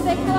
Justiça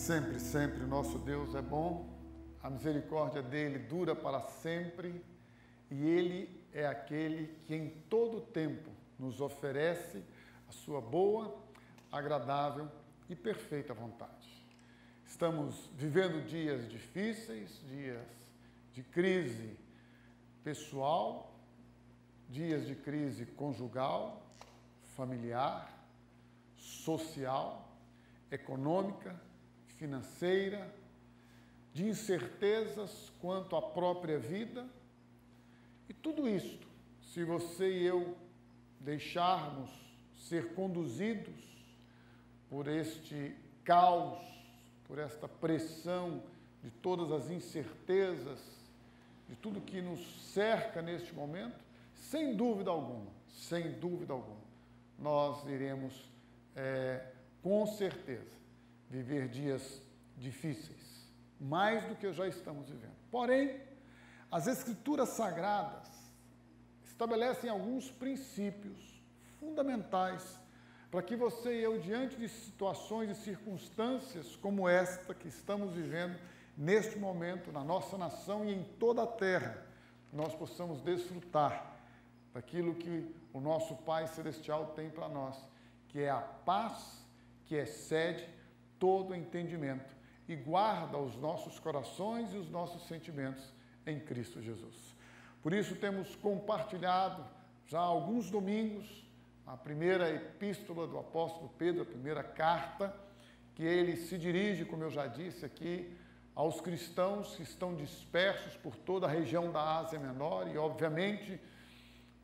Sempre, sempre o nosso Deus é bom, a misericórdia dele dura para sempre e ele é aquele que em todo tempo nos oferece a sua boa, agradável e perfeita vontade. Estamos vivendo dias difíceis, dias de crise pessoal, dias de crise conjugal, familiar, social, econômica, financeira, de incertezas quanto à própria vida. E tudo isto, se você e eu deixarmos ser conduzidos por este caos, por esta pressão de todas as incertezas, de tudo que nos cerca neste momento, sem dúvida alguma, nós iremos, com certeza, viver dias difíceis, mais do que já estamos vivendo. Porém, as Escrituras Sagradas estabelecem alguns princípios fundamentais para que você e eu, diante de situações e circunstâncias como esta que estamos vivendo neste momento, na nossa nação e em toda a terra, nós possamos desfrutar daquilo que o nosso Pai Celestial tem para nós, que é a paz que excede todo entendimento e guarda os nossos corações e os nossos sentimentos em Cristo Jesus. Por isso temos compartilhado já há alguns domingos a primeira epístola do apóstolo Pedro, a primeira carta, que ele se dirige, como eu já disse aqui, aos cristãos que estão dispersos por toda a região da Ásia Menor e, obviamente,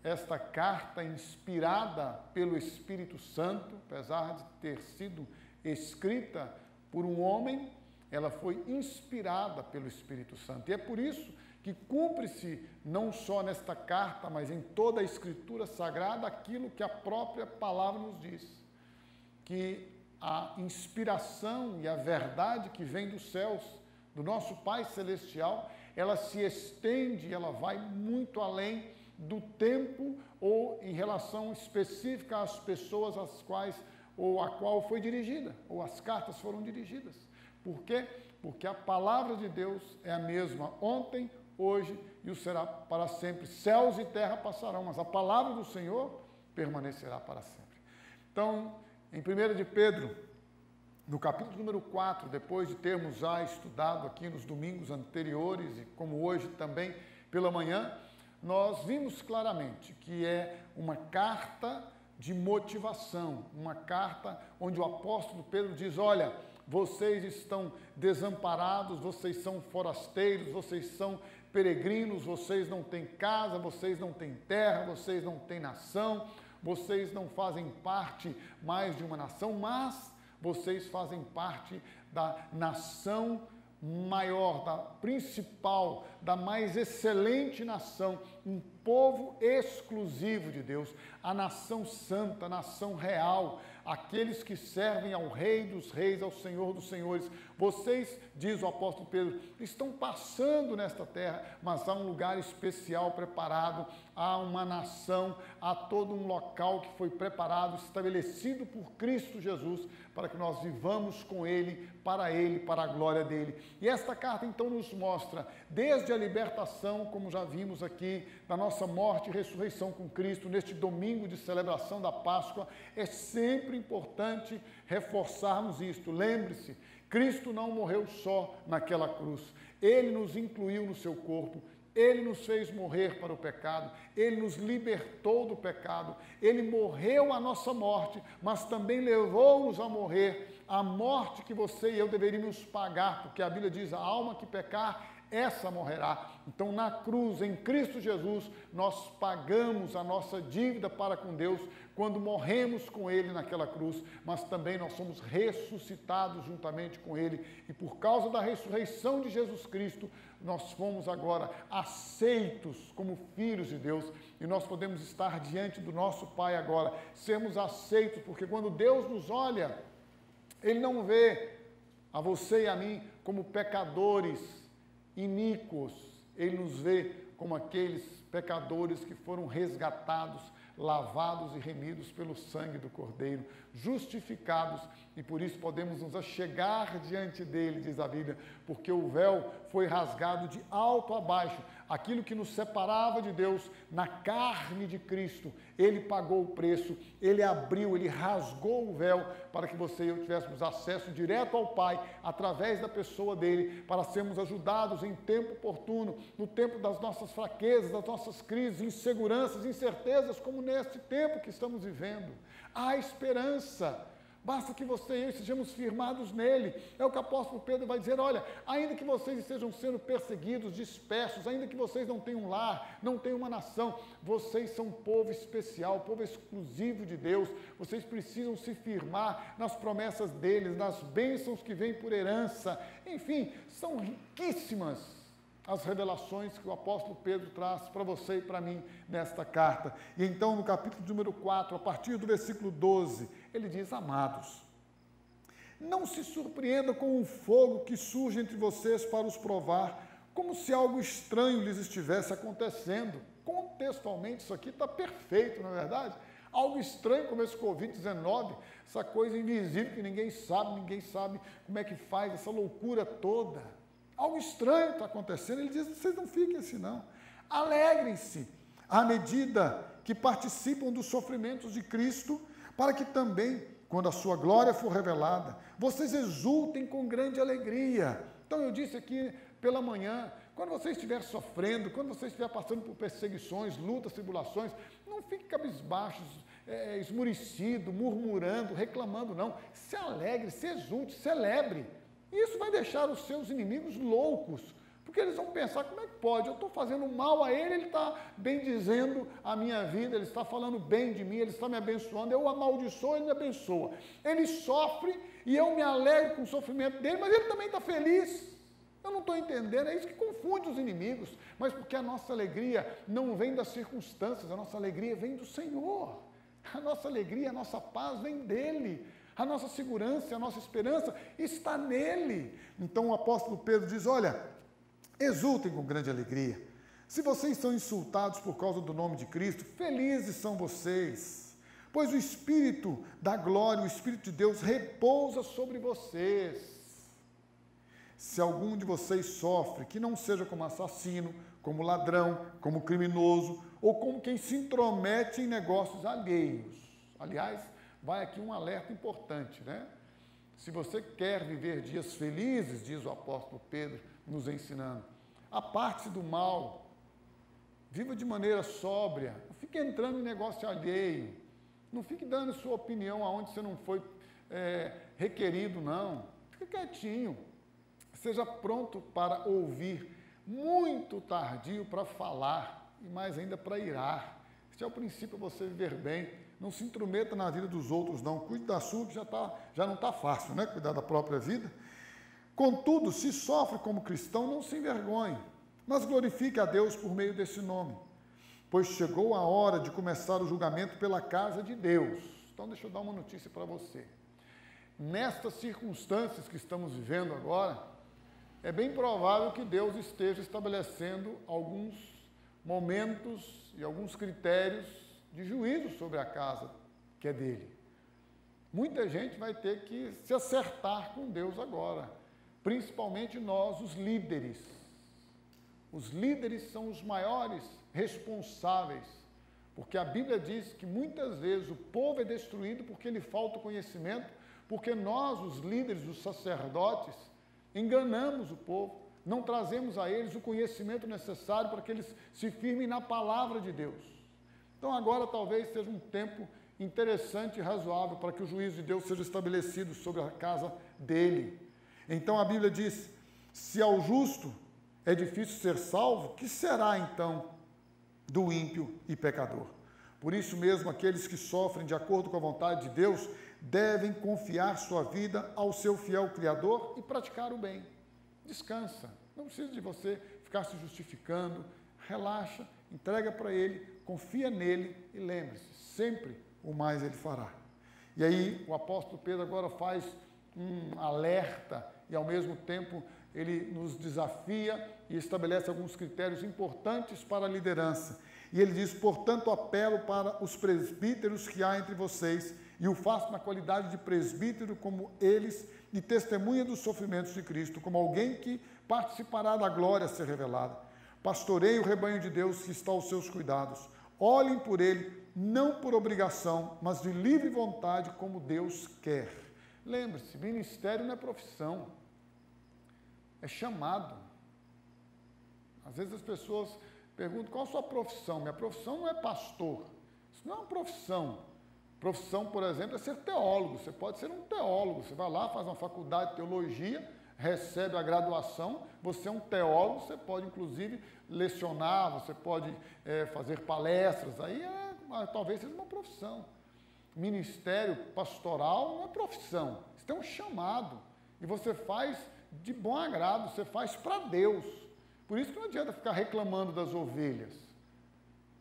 esta carta inspirada pelo Espírito Santo, apesar de ter sido escrita por um homem, ela foi inspirada pelo Espírito Santo. E é por isso que cumpre-se, não só nesta carta, mas em toda a Escritura Sagrada, aquilo que a própria palavra nos diz, que a inspiração e a verdade que vem dos céus, do nosso Pai Celestial, ela se estende, ela vai muito além do tempo ou em relação específica às pessoas às quais ou a qual foi dirigida, ou as cartas foram dirigidas. Por quê? Porque a palavra de Deus é a mesma ontem, hoje e o será para sempre. Céus e terra passarão, mas a palavra do Senhor permanecerá para sempre. Então, em 1 de Pedro, no capítulo número 4, depois de termos já estudado aqui nos domingos anteriores e como hoje também pela manhã, nós vimos claramente que é uma carta de motivação, uma carta onde o apóstolo Pedro diz, olha, vocês estão desamparados, vocês são forasteiros, vocês são peregrinos, vocês não têm casa, vocês não têm terra, vocês não têm nação, vocês não fazem parte mais de uma nação, mas vocês fazem parte da nação maior, da principal, da mais excelente nação, um povo exclusivo de Deus, a nação santa, a nação real, aqueles que servem ao Rei dos Reis, ao Senhor dos Senhores. Vocês, diz o apóstolo Pedro, estão passando nesta terra, mas há um lugar especial preparado, há uma nação, há todo um local que foi preparado, estabelecido por Cristo Jesus, para que nós vivamos com Ele, para a glória dEle. E esta carta então nos mostra, desde a libertação, como já vimos aqui, da nossa morte e ressurreição com Cristo, neste domingo de celebração da Páscoa, é sempre importante reforçarmos isto. Lembre-se, Cristo não morreu só naquela cruz, Ele nos incluiu no seu corpo, Ele nos fez morrer para o pecado, Ele nos libertou do pecado, Ele morreu a nossa morte, mas também levou-nos a morrer, a morte que você e eu deveríamos pagar, porque a Bíblia diz, a alma que pecar, essa morrerá. Então, na cruz, em Cristo Jesus, nós pagamos a nossa dívida para com Deus quando morremos com Ele naquela cruz, mas também nós somos ressuscitados juntamente com Ele, e por causa da ressurreição de Jesus Cristo, nós fomos agora aceitos como filhos de Deus, e nós podemos estar diante do nosso Pai agora, sermos aceitos, porque quando Deus nos olha, Ele não vê a você e a mim como pecadores iníquos, Ele nos vê como aqueles pecadores que foram resgatados lavados e remidos pelo sangue do Cordeiro, justificados, e por isso podemos nos achegar diante dele, diz a Bíblia, porque o véu foi rasgado de alto a baixo. Aquilo que nos separava de Deus na carne de Cristo, ele pagou o preço, ele abriu, ele rasgou o véu para que você e eu tivéssemos acesso direto ao Pai, através da pessoa dele, para sermos ajudados em tempo oportuno, no tempo das nossas fraquezas, das nossas crises, inseguranças, incertezas, como nesse tempo que estamos vivendo. Há esperança. Basta que você e eu estejamos firmados nele. É o que o apóstolo Pedro vai dizer, olha, ainda que vocês estejam sendo perseguidos, dispersos, ainda que vocês não tenham um lar, não tenham uma nação, vocês são um povo especial, povo exclusivo de Deus. Vocês precisam se firmar nas promessas deles, nas bênçãos que vêm por herança. Enfim, são riquíssimas as revelações que o apóstolo Pedro traz para você e para mim nesta carta. E então, no capítulo número 4, a partir do versículo 12, ele diz, amados, não se surpreenda com o fogo que surge entre vocês para os provar, como se algo estranho lhes estivesse acontecendo. Contextualmente, isso aqui está perfeito, não é verdade? Algo estranho como esse Covid-19, essa coisa invisível que ninguém sabe como é que faz, essa loucura toda. Algo estranho está acontecendo. Ele diz, vocês não fiquem assim não. Alegrem-se à medida que participam dos sofrimentos de Cristo, para que também, quando a sua glória for revelada, vocês exultem com grande alegria. Então eu disse aqui pela manhã, quando você estiver sofrendo, quando você estiver passando por perseguições, lutas, tribulações, não fique cabisbaixo, esmurecido, murmurando, reclamando, não. Se alegre, se exulte, celebre. Isso vai deixar os seus inimigos loucos, porque eles vão pensar, como é que pode? Eu estou fazendo mal a ele está bendizendo a minha vida, ele está falando bem de mim, ele está me abençoando, eu o amaldiçoo, ele me abençoa. Ele sofre e eu me alegro com o sofrimento dele, mas ele também está feliz. Eu não estou entendendo, é isso que confunde os inimigos, mas porque a nossa alegria não vem das circunstâncias, a nossa alegria vem do Senhor. A nossa alegria, a nossa paz vem dele. A nossa segurança, a nossa esperança está nele. Então o apóstolo Pedro diz, olha, exultem com grande alegria. Se vocês são insultados por causa do nome de Cristo, felizes são vocês, pois o Espírito da glória, o Espírito de Deus repousa sobre vocês. Se algum de vocês sofre, que não seja como assassino, como ladrão, como criminoso, ou como quem se intromete em negócios alheios. Aliás, vai aqui um alerta importante, né? Se você quer viver dias felizes, diz o apóstolo Pedro, nos ensinando, aparte-se do mal, viva de maneira sóbria, não fique entrando em negócio alheio, não fique dando sua opinião aonde você não foi requerido, não. Fique quietinho, seja pronto para ouvir, muito tardio para falar e mais ainda para irar. Este é o princípio para você viver bem. Não se intrometa na vida dos outros, não. Cuide da sua, que já não está fácil, né? Cuidar da própria vida. Contudo, se sofre como cristão, não se envergonhe, mas glorifique a Deus por meio desse nome, pois chegou a hora de começar o julgamento pela casa de Deus. Então, deixa eu dar uma notícia para você. Nestas circunstâncias que estamos vivendo agora, é bem provável que Deus esteja estabelecendo alguns momentos e alguns critérios de juízo sobre a casa que é dele. Muita gente vai ter que se acertar com Deus agora, principalmente nós, os líderes. Os líderes são os maiores responsáveis, porque a Bíblia diz que muitas vezes o povo é destruído porque lhe falta o conhecimento, porque nós, os líderes, os sacerdotes, enganamos o povo, não trazemos a eles o conhecimento necessário para que eles se firmem na palavra de Deus. Então agora talvez seja um tempo interessante e razoável para que o juízo de Deus seja estabelecido sobre a casa dele. Então a Bíblia diz, se ao justo é difícil ser salvo, que será então do ímpio e pecador? Por isso mesmo, aqueles que sofrem de acordo com a vontade de Deus devem confiar sua vida ao seu fiel Criador e praticar o bem. Descansa, não precisa de você ficar se justificando, relaxa, entrega para Ele, confia nele e lembre-se, sempre o mais Ele fará. E aí o apóstolo Pedro agora faz um alerta e ao mesmo tempo ele nos desafia e estabelece alguns critérios importantes para a liderança. E ele diz, portanto, apelo para os presbíteros que há entre vocês, e o faço na qualidade de presbítero como eles, e testemunha dos sofrimentos de Cristo, como alguém que participará da glória a ser revelada. Pastoreie o rebanho de Deus que está aos seus cuidados. Olhem por ele, não por obrigação, mas de livre vontade, como Deus quer. Lembre-se, ministério não é profissão, é chamado. Às vezes as pessoas perguntam, qual a sua profissão? Minha profissão não é pastor. Isso não é uma profissão. Profissão, por exemplo, é ser teólogo. Você pode ser um teólogo. Você vai lá, faz uma faculdade de teologia, recebe a graduação, você é um teólogo, você pode, inclusive, lecionar, você pode fazer palestras. Aí talvez seja uma profissão. Ministério pastoral não é profissão. Isso é um chamado. E você faz de bom agrado, você faz para Deus. Por isso que não adianta ficar reclamando das ovelhas.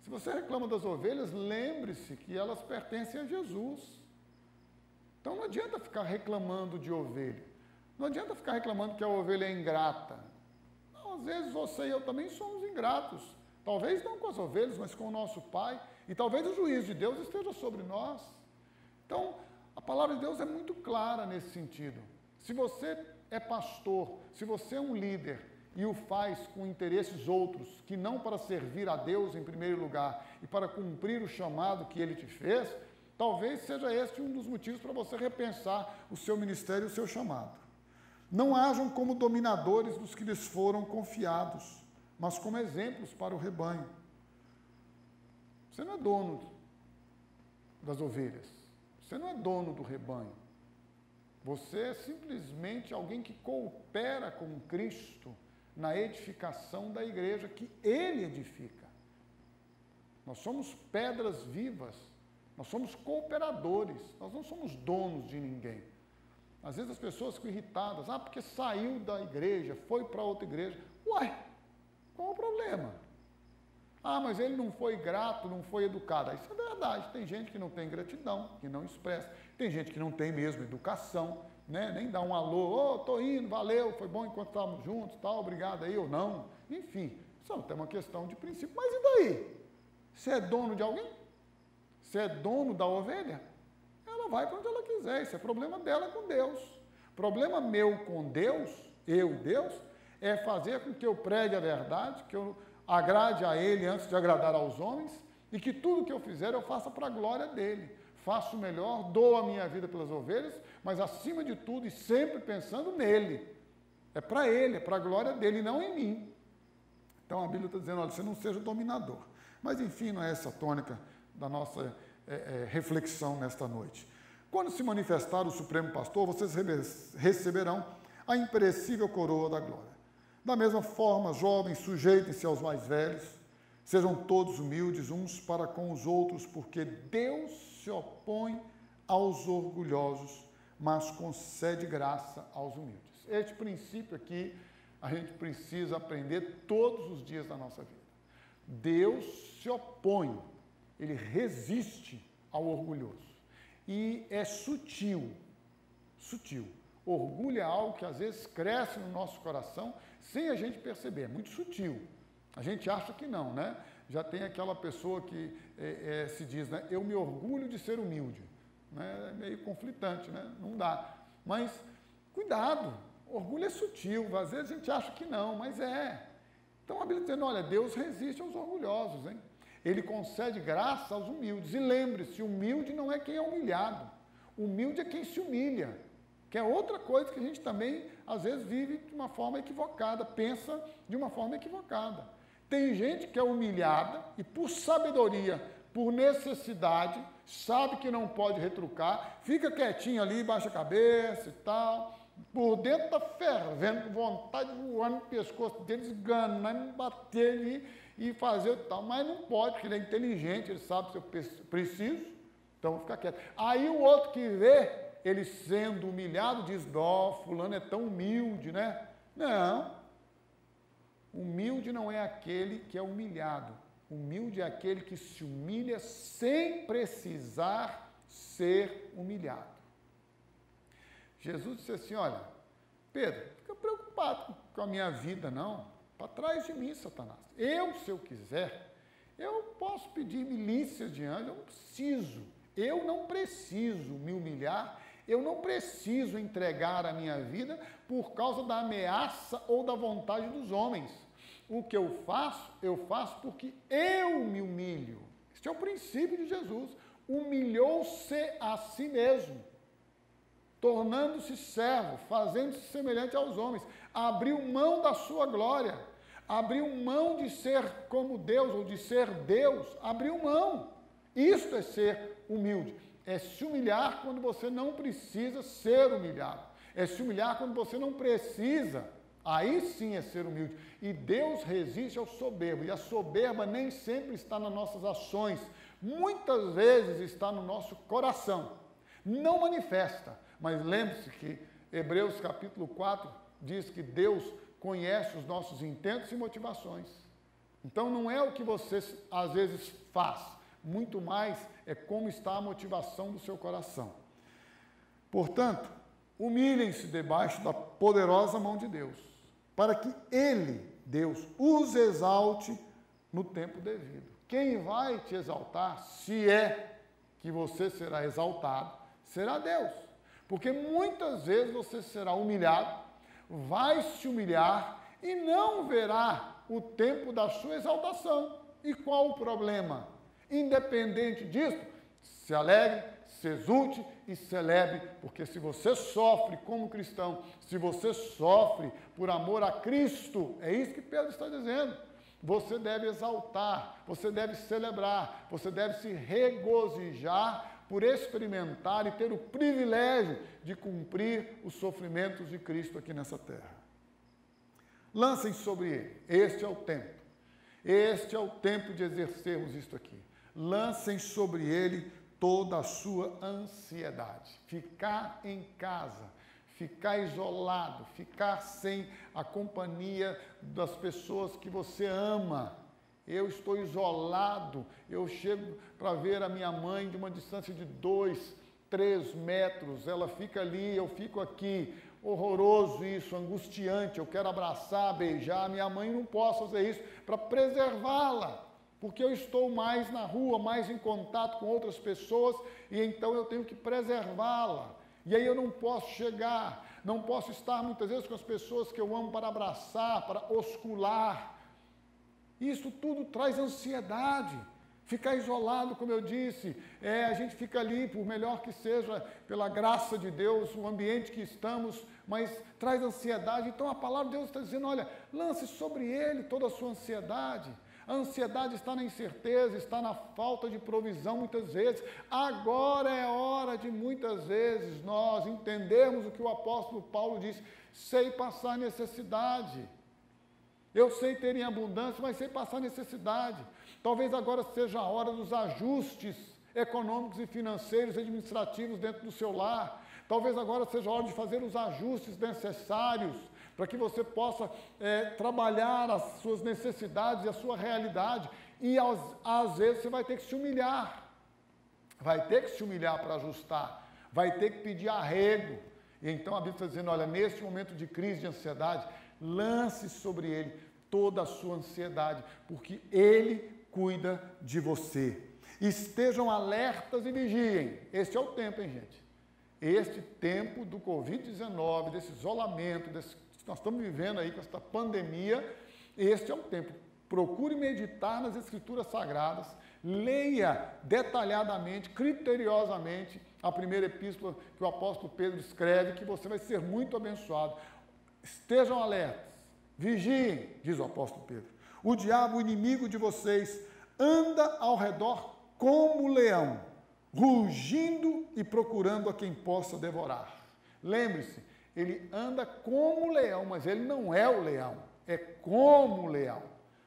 Se você reclama das ovelhas, lembre-se que elas pertencem a Jesus. Então não adianta ficar reclamando de ovelha. Não adianta ficar reclamando que a ovelha é ingrata. Não, às vezes você e eu também somos ingratos. Talvez não com as ovelhas, mas com o nosso Pai. E talvez o juízo de Deus esteja sobre nós. Então, a palavra de Deus é muito clara nesse sentido. Se você é pastor, se você é um líder e o faz com interesses outros, que não para servir a Deus em primeiro lugar e para cumprir o chamado que Ele te fez, talvez seja este um dos motivos para você repensar o seu ministério e o seu chamado. Não hajam como dominadores dos que lhes foram confiados, mas como exemplos para o rebanho. Você não é dono das ovelhas, você não é dono do rebanho. Você é simplesmente alguém que coopera com Cristo na edificação da igreja que Ele edifica. Nós somos pedras vivas, nós somos cooperadores, nós não somos donos de ninguém. Às vezes as pessoas ficam irritadas, porque saiu da igreja, foi para outra igreja. Uai, qual o problema? Mas ele não foi grato, não foi educado. Isso é verdade, tem gente que não tem gratidão, que não expressa. Tem gente que não tem mesmo educação, né? Nem dá um alô, tô indo, valeu, foi bom enquanto estávamos juntos, tal, obrigado aí ou não. Enfim, isso é uma questão de princípio. Mas e daí? Você é dono de alguém? Você é dono da ovelha? Ela vai para onde ela quiser, isso é problema dela com Deus. Problema meu com Deus, Deus, é fazer com que eu pregue a verdade, que eu agrade a Ele antes de agradar aos homens, e que tudo que eu fizer eu faça para a glória dEle. Faço o melhor, dou a minha vida pelas ovelhas, mas acima de tudo e sempre pensando nele. É para Ele, é para a glória dEle, e não em mim. Então a Bíblia está dizendo, olha, você não seja dominador. Mas enfim, não é essa a tônica da nossa reflexão nesta noite. Quando se manifestar o Supremo Pastor, vocês receberão a imperecível coroa da glória. Da mesma forma, jovens, sujeitem-se aos mais velhos, sejam todos humildes uns para com os outros, porque Deus se opõe aos orgulhosos, mas concede graça aos humildes. Este princípio aqui a gente precisa aprender todos os dias da nossa vida. Deus se opõe, Ele resiste ao orgulhoso. E é sutil. Orgulho é algo que às vezes cresce no nosso coração sem a gente perceber, é muito sutil. A gente acha que não, né? Já tem aquela pessoa que se diz, né? Eu me orgulho de ser humilde. Né? É meio conflitante, né? Não dá. Mas, cuidado, orgulho é sutil, às vezes a gente acha que não, mas é. Então a Bíblia está dizendo, olha, Deus resiste aos orgulhosos, hein? Ele concede graça aos humildes. E lembre-se, humilde não é quem é humilhado. Humilde é quem se humilha. Que é outra coisa que a gente também, às vezes, vive de uma forma equivocada, pensa de uma forma equivocada. Tem gente que é humilhada e, por sabedoria, por necessidade, sabe que não pode retrucar, fica quietinho ali, baixa a cabeça e tal, por dentro está fervendo, com vontade de voar no pescoço dele, esganando, bater ali e fazer tal, mas não pode, porque ele é inteligente, ele sabe se eu preciso, então vou ficar quieto. Aí o outro que vê ele sendo humilhado diz, fulano é tão humilde, né? Não. Humilde não é aquele que é humilhado. Humilde é aquele que se humilha sem precisar ser humilhado. Jesus disse assim, olha, Pedro, fica preocupado com a minha vida, não. Para trás de mim, Satanás. Se eu quiser, eu posso pedir milícias de anjos, eu não preciso me humilhar, eu não preciso entregar a minha vida por causa da ameaça ou da vontade dos homens. O que eu faço porque eu me humilho. Este é o princípio de Jesus. Humilhou-se a si mesmo, tornando-se servo, fazendo-se semelhante aos homens. Abriu mão da sua glória, abriu mão de ser como Deus ou de ser Deus, abriu mão. Isto é ser humilde, é se humilhar quando você não precisa ser humilhado, é se humilhar quando você não precisa, aí sim é ser humilde. E Deus resiste ao soberbo, e a soberba nem sempre está nas nossas ações, muitas vezes está no nosso coração, não manifesta, mas lembre-se que Hebreus capítulo 4 diz que Deus conhece os nossos intentos e motivações. Então não é o que você às vezes faz, muito mais é como está a motivação do seu coração. Portanto, humilhem-se debaixo da poderosa mão de Deus, para que Ele, Deus, os exalte no tempo devido. Quem vai te exaltar, se é que você será exaltado, será Deus. Porque muitas vezes você será humilhado, vai se humilhar e não verá o tempo da sua exaltação. E qual o problema? Independente disso, se alegre, se exulte e celebre, porque se você sofre como cristão, se você sofre por amor a Cristo, é isso que Pedro está dizendo, você deve exaltar, você deve celebrar, você deve se regozijar por experimentar e ter o privilégio de cumprir os sofrimentos de Cristo aqui nessa terra. Lancem sobre ele, este é o tempo de exercermos isto aqui. Lancem sobre ele toda a sua ansiedade. Ficar em casa, ficar isolado, ficar sem a companhia das pessoas que você ama. Eu estou isolado, eu chego para ver a minha mãe de uma distância de 2, 3 metros, ela fica ali, eu fico aqui. Horroroso isso, angustiante, eu quero abraçar, beijar, minha mãe, não posso fazer isso para preservá-la, porque eu estou mais na rua, mais em contato com outras pessoas, e então eu tenho que preservá-la, e aí eu não posso chegar, não posso estar muitas vezes com as pessoas que eu amo para abraçar, para oscular. Isso tudo traz ansiedade. Ficar isolado, como eu disse, a gente fica ali, por melhor que seja, pela graça de Deus, o ambiente que estamos, mas traz ansiedade. Então a palavra de Deus está dizendo, olha, lance sobre ele toda a sua ansiedade. A ansiedade está na incerteza, está na falta de provisão muitas vezes. Agora é hora de muitas vezes nós entendermos o que o apóstolo Paulo disse, sei passar necessidade. Eu sei ter em abundância, mas sei passar necessidade. Talvez agora seja a hora dos ajustes econômicos e financeiros, administrativos dentro do seu lar. Talvez agora seja a hora de fazer os ajustes necessários para que você possa trabalhar as suas necessidades e a sua realidade. E às vezes você vai ter que se humilhar. Vai ter que se humilhar para ajustar. Vai ter que pedir arrego. E então a Bíblia está dizendo, olha, neste momento de crise, de ansiedade, lance sobre ele toda a sua ansiedade, porque ele cuida de você. Estejam alertas e vigiem. Este é o tempo, hein, gente? Este tempo do Covid-19, desse isolamento, que nós estamos vivendo aí com esta pandemia, este é o tempo. Procure meditar nas Escrituras Sagradas, leia detalhadamente, criteriosamente, a primeira epístola que o apóstolo Pedro escreve, que você vai ser muito abençoado. Estejam alertas, vigiem, diz o apóstolo Pedro. O diabo, o inimigo de vocês, anda ao redor como leão, rugindo e procurando a quem possa devorar. Lembre-se, ele anda como leão, mas ele não é o leão, é como leão.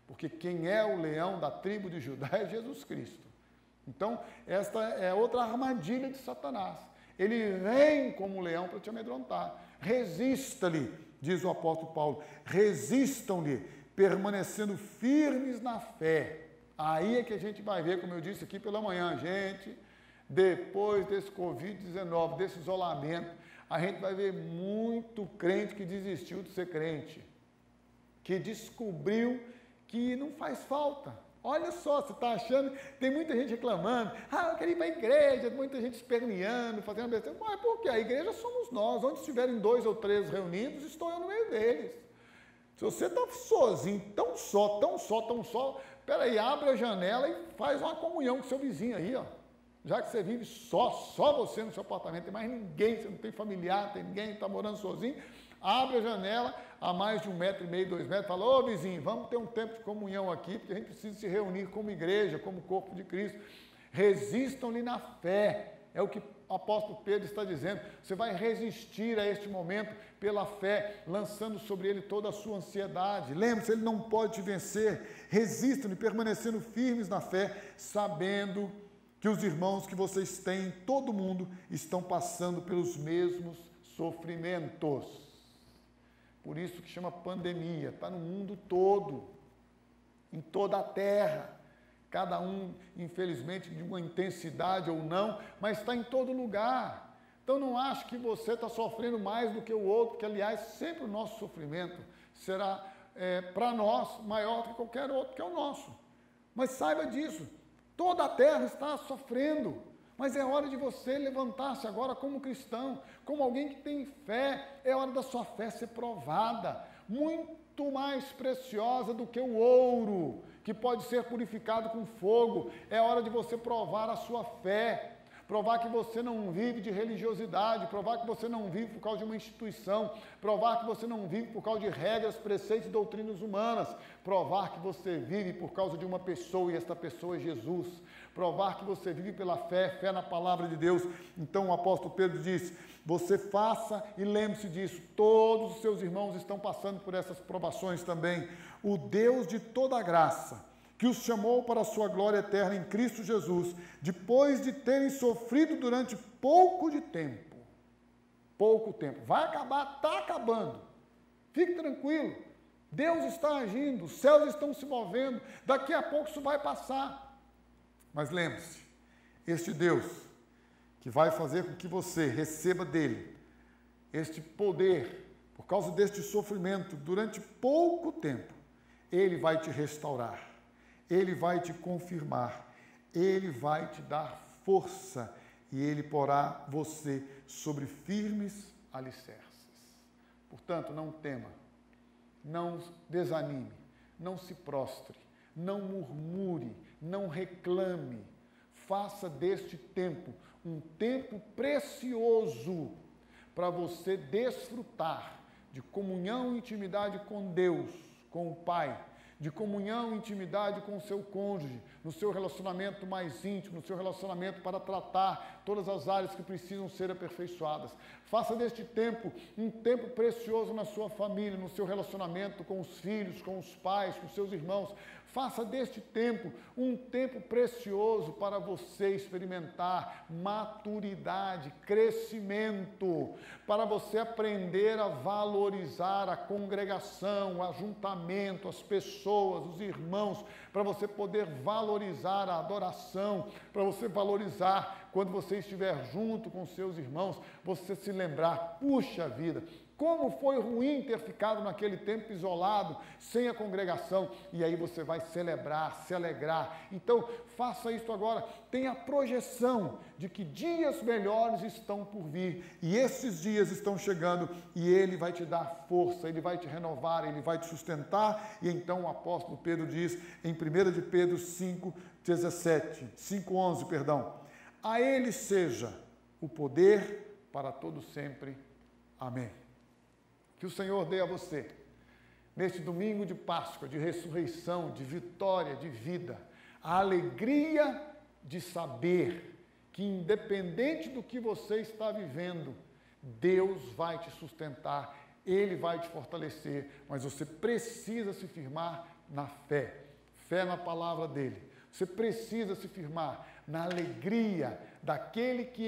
Porque quem é o leão da tribo de Judá é Jesus Cristo. Então, esta é outra armadilha de Satanás. Ele vem como leão para te amedrontar. Resista-lhe, diz o apóstolo Paulo, resistam-lhe, permanecendo firmes na fé. Aí é que a gente vai ver, como eu disse aqui pela manhã, gente, depois desse Covid-19, desse isolamento, a gente vai ver muito crente que desistiu de ser crente, que descobriu que não faz falta. Olha só, você está achando, tem muita gente reclamando, eu queria ir para a igreja, muita gente esperneando, fazendo besteira. Mas por quê? A igreja somos nós, onde estiverem 2 ou 3 reunidos, estou eu no meio deles. Se você está sozinho, tão só, peraí, abre a janela e faz uma comunhão com seu vizinho aí, ó. Já que você vive só você no seu apartamento, tem mais ninguém, você não tem familiar, tem ninguém, está morando sozinho, abre a janela a mais de 1,5 metro, 2 metros, fala, ô vizinho, vamos ter um tempo de comunhão aqui, porque a gente precisa se reunir como igreja, como corpo de Cristo. Resistam-lhe na fé, é o que o apóstolo Pedro está dizendo. Você vai resistir a este momento pela fé, lançando sobre ele toda a sua ansiedade. Lembre-se, ele não pode te vencer. Resistam-lhe, permanecendo firmes na fé, sabendo que os irmãos que vocês têm em todo mundo estão passando pelos mesmos sofrimentos. Por isso que chama pandemia, está no mundo todo, em toda a terra. Cada um, infelizmente, de uma intensidade ou não, mas está em todo lugar. Então não acho que você está sofrendo mais do que o outro, porque, aliás, sempre o nosso sofrimento será, para nós, maior do que qualquer outro, que é o nosso. Mas saiba disso, toda a terra está sofrendo, mas é hora de você levantar-se agora como cristão, como alguém que tem fé. É hora da sua fé ser provada, muito mais preciosa do que o ouro, que pode ser purificado com fogo. É hora de você provar a sua fé, provar que você não vive de religiosidade, provar que você não vive por causa de uma instituição, provar que você não vive por causa de regras, preceitos e doutrinas humanas, provar que você vive por causa de uma pessoa e esta pessoa é Jesus, provar que você vive pela fé, fé na palavra de Deus. Então o apóstolo Pedro diz, você faça e lembre-se disso, todos os seus irmãos estão passando por essas provações também. O Deus de toda a graça, que os chamou para a sua glória eterna em Cristo Jesus, depois de terem sofrido durante pouco tempo, vai acabar, está acabando, fique tranquilo, Deus está agindo, os céus estão se movendo, daqui a pouco isso vai passar. Mas lembre-se, este Deus que vai fazer com que você receba dele este poder, por causa deste sofrimento, durante pouco tempo, ele vai te restaurar, ele vai te confirmar, ele vai te dar força e ele porá você sobre firmes alicerces. Portanto, não tema, não desanime, não se prostre, não murmure, não reclame. Faça deste tempo um tempo precioso para você desfrutar de comunhão e intimidade com Deus, com o Pai, de comunhão e intimidade com o seu cônjuge, no seu relacionamento mais íntimo, no seu relacionamento para tratar todas as áreas que precisam ser aperfeiçoadas. Faça deste tempo um tempo precioso na sua família, no seu relacionamento com os filhos, com os pais, com os seus irmãos. Faça deste tempo um tempo precioso para você experimentar maturidade, crescimento, para você aprender a valorizar a congregação, o ajuntamento, as pessoas, os irmãos, para você poder valorizar a adoração, para você valorizar quando você estiver junto com seus irmãos, você se lembrar, puxa vida, como foi ruim ter ficado naquele tempo isolado, sem a congregação, e aí você vai celebrar, se alegrar. Então, faça isso agora, tenha a projeção de que dias melhores estão por vir, e esses dias estão chegando, e ele vai te dar força, ele vai te renovar, ele vai te sustentar, e então o apóstolo Pedro diz, em 1 de Pedro 5:11, a ele seja o poder para todo sempre. Amém. Que o Senhor dê a você, neste domingo de Páscoa, de ressurreição, de vitória, de vida, a alegria de saber que, independente do que você está vivendo, Deus vai te sustentar, Ele vai te fortalecer, mas você precisa se firmar na fé, fé na palavra dEle. Você precisa se firmar na alegria daquele que,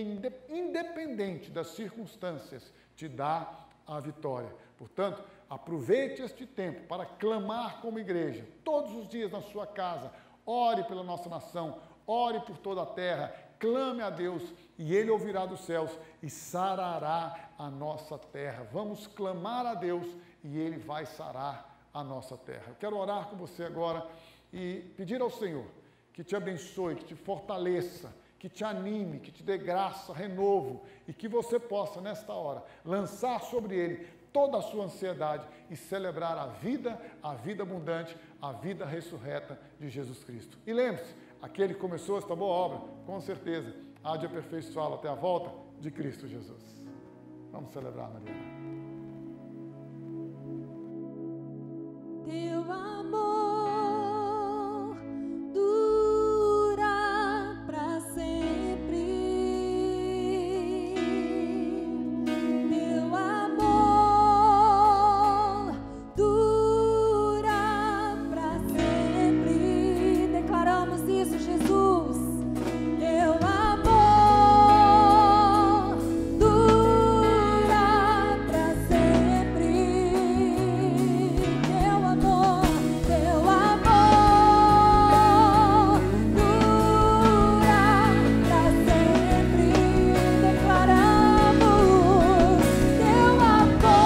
independente das circunstâncias, te dá a vitória. Portanto, aproveite este tempo para clamar como igreja, todos os dias na sua casa, ore pela nossa nação, ore por toda a terra, clame a Deus e Ele ouvirá dos céus e sarará a nossa terra. Vamos clamar a Deus e Ele vai sarar a nossa terra. Eu quero orar com você agora e pedir ao Senhor que te abençoe, que te fortaleça, que te anime, que te dê graça, renovo e que você possa, nesta hora, lançar sobre Ele toda a sua ansiedade e celebrar a vida abundante, a vida ressurreta de Jesus Cristo. E lembre-se, aquele que começou esta boa obra, com certeza, há de aperfeiçoá-la até a volta de Cristo Jesus. Vamos celebrar, Mariana. Teu amor dura para sempre. Teu amor dura para sempre. Declaramos isso, Jesus. Teu amor dura para sempre. Teu amor dura para sempre. Declaramos teu amor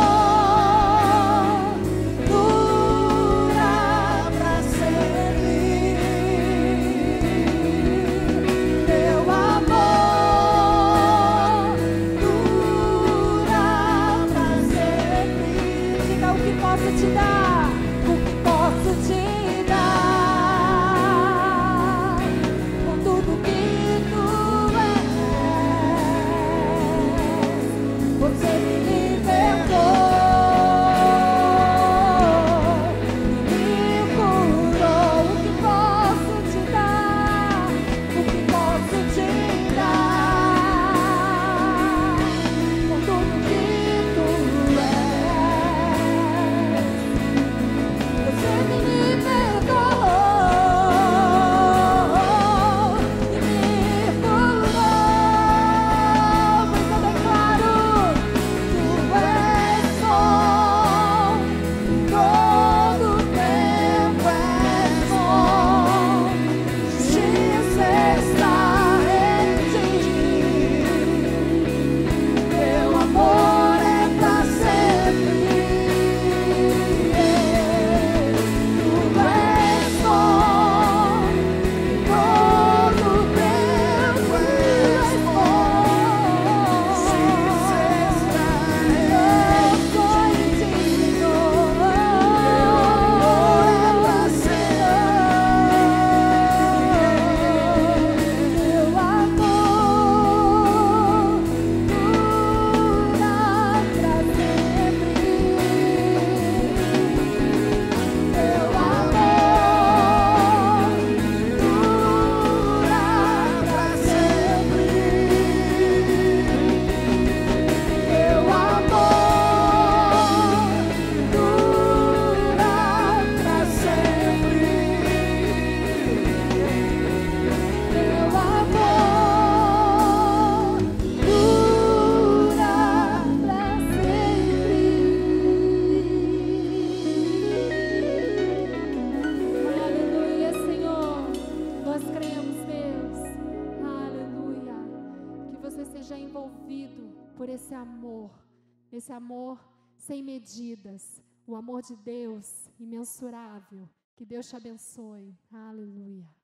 dura para sempre. Teu amor dura para sempre. Diga o que posso te dar, o que posso te dar, com tudo que tu és. Você me libertou e me curou. O que posso te dar, o que posso te dar, com tudo que tu és. Você me libertou e me curou. Pois eu declaro, tu és bom, todo tempo és bom. Justiça está em ti. Teu amor é pra sempre. Tu és bom, todo tempo és bom. Justiça está em ti. Teu amor é pra sempre. Teu amor dura pra sempre. Teu amor dura pra sempre. Teu amor dura pra sempre. Teu amor dura pra sempre. Aleluia, Senhor. Nós cremos, Deus. Aleluia. Que você seja envolvido por esse amor sem medidas. O amor de Deus imensurável. Que Deus te abençoe. Aleluia.